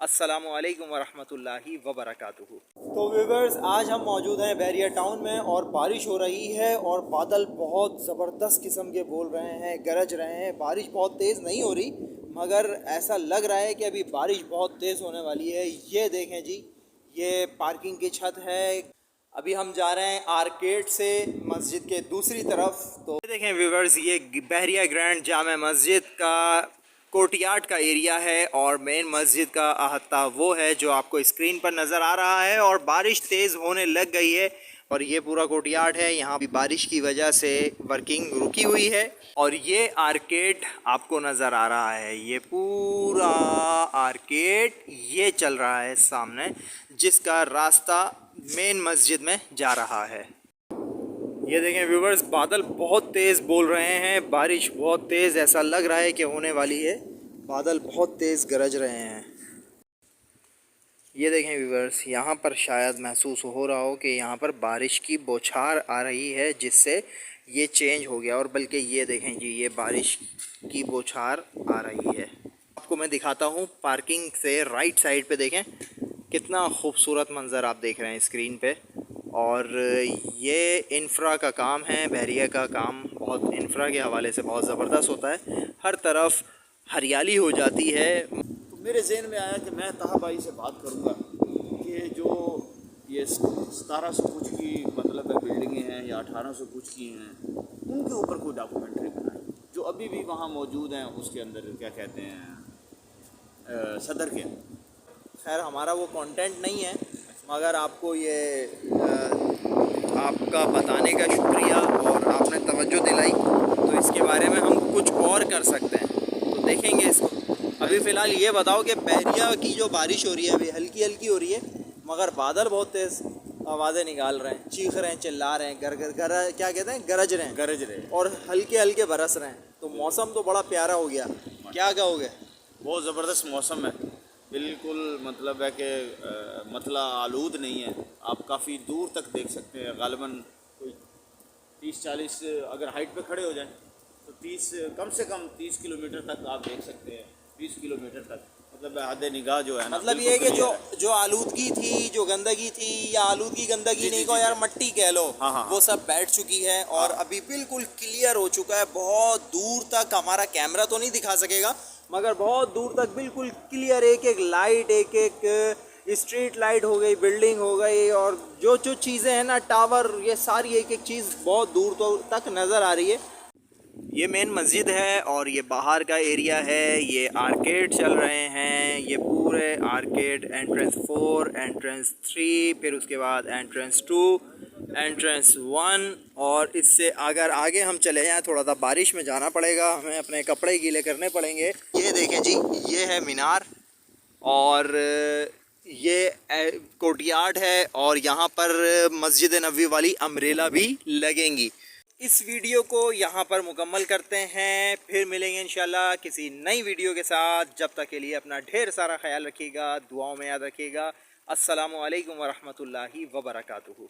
अस्सलामु अलैकुम वरहमतुल्लाहि वबरकातुहू। तो व्यूवर्स, आज हम मौजूद हैं बहरिया टाउन में और बारिश हो रही है और बादल बहुत ज़बरदस्त किस्म के बोल रहे हैं, गरज रहे हैं। बारिश बहुत तेज़ नहीं हो रही मगर ऐसा लग रहा है कि अभी बारिश बहुत तेज़ होने वाली है। ये देखें जी, ये पार्किंग की छत है। अभी हम जा रहे हैं आर्केड से मस्जिद के दूसरी तरफ। तो देखें व्यूवर्स, ये बहरिया ग्रैंड जामा मस्जिद का कोर्टयार्ड का एरिया है और मेन मस्जिद का अहाता वो है जो आपको स्क्रीन पर नज़र आ रहा है। और बारिश तेज़ होने लग गई है और ये पूरा कोर्टयार्ड है। यहाँ भी बारिश की वजह से वर्किंग रुकी हुई है। और ये आर्केड आपको नज़र आ रहा है, ये पूरा आर्केड ये चल रहा है सामने, जिसका रास्ता मेन मस्जिद में जा रहा है। ये देखें व्यूवर्स, बादल बहुत तेज़ बोल रहे हैं, बारिश बहुत तेज़ ऐसा लग रहा है कि होने वाली है। बादल बहुत तेज़ गरज रहे हैं। ये देखें व्यूवर्स, यहाँ पर शायद महसूस हो रहा हो कि यहाँ पर बारिश की बौछार आ रही है, जिससे ये चेंज हो गया। और बल्कि ये देखें जी, ये बारिश की बौछार आ रही है। आपको मैं दिखाता हूँ पार्किंग से राइट साइड पे देखें कितना खूबसूरत मंज़र आप देख रहे हैं स्क्रीन पे। और ये इंफ्रा का काम है, बहरिया का काम बहुत इंफ्रा के हवाले से बहुत ज़बरदस्त होता है। हर तरफ हरियाली हो जाती है। तो मेरे जहन में आया कि मैं ताहा भाई से बात करूंगा कि जो ये 1700 कुछ की मतलब बिल्डिंगें हैं या 1800 कुछ की हैं, उनके ऊपर कोई डॉक्यूमेंट्री बनाए जो अभी भी वहाँ मौजूद हैं। उसके अंदर क्या कहते हैं, सदर के। खैर हमारा वो कंटेंट नहीं है, मगर आपको ये आपका बताने का शुक्रिया और आपने तवज्जो दिलाई, तो इसके बारे में हम कुछ और कर सकते हैं, तो देखेंगे इसको। अभी फ़िलहाल ये बताओ कि बहरिया की जो बारिश हो रही है अभी हल्की हल्की हो रही है, मगर बादल बहुत तेज़ आवाज़ें निकाल रहे हैं, चीख रहे हैं, चिल्ला रहे हैं, क्या कहते हैं, गरज रहे हैं और हल्के हल्के बरस रहे हैं। तो मौसम तो बड़ा प्यारा हो गया, क्या कहोगे? बहुत ज़बरदस्त मौसम है, बिल्कुल मतलब है कि मतला आलूद नहीं है। आप काफ़ी दूर तक देख सकते हैं। गालिबन कोई 30-40 अगर हाइट पे खड़े हो जाएं तो 30 कम से कम 30 किलोमीटर तक आप देख सकते हैं। 20 किलोमीटर तक मतलब हद निगाह जो है ना, मतलब ये है कि जो आलूदगी थी, जो गंदगी थी, या आलूदगी गंदगी नहीं को यार मट्टी कह लो, हाँ। वो सब बैठ चुकी है और अभी बिल्कुल क्लियर हो चुका है। बहुत दूर तक हमारा कैमरा तो नहीं दिखा सकेगा, मगर बहुत दूर तक बिल्कुल क्लियर, एक एक लाइट, एक एक स्ट्रीट लाइट हो गई, बिल्डिंग हो गई, और जो जो चीज़ें हैं ना, टावर, ये सारी एक एक चीज़ बहुत दूर तो तक नज़र आ रही है। ये मेन मस्जिद है और ये बाहर का एरिया है। ये आर्केड चल रहे हैं, ये पूरे आर्केड, एंट्रेंस 4, एंट्रेंस 3, फिर उसके बाद एंट्रेंस 2, एंट्रेंस 1। और इससे अगर आगे हम चले जाएँ, थोड़ा सा बारिश में जाना पड़ेगा, हमें अपने कपड़े गीले करने पड़ेंगे। ये देखें जी, ये है मीनार और ये कोर्टयार्ड है और यहाँ पर मस्जिद नबवी वाली अम्ब्रेला भी लगेंगी। इस वीडियो को यहाँ पर मुकम्मल करते हैं, फिर मिलेंगे इंशाल्लाह किसी नई वीडियो के साथ। जब तक के लिए अपना ढेर सारा ख्याल रखिएगा, दुआओं में याद रखिएगा। अस्सलामु अलैकुम वरहमतुल्लाहि वबरकातुहू।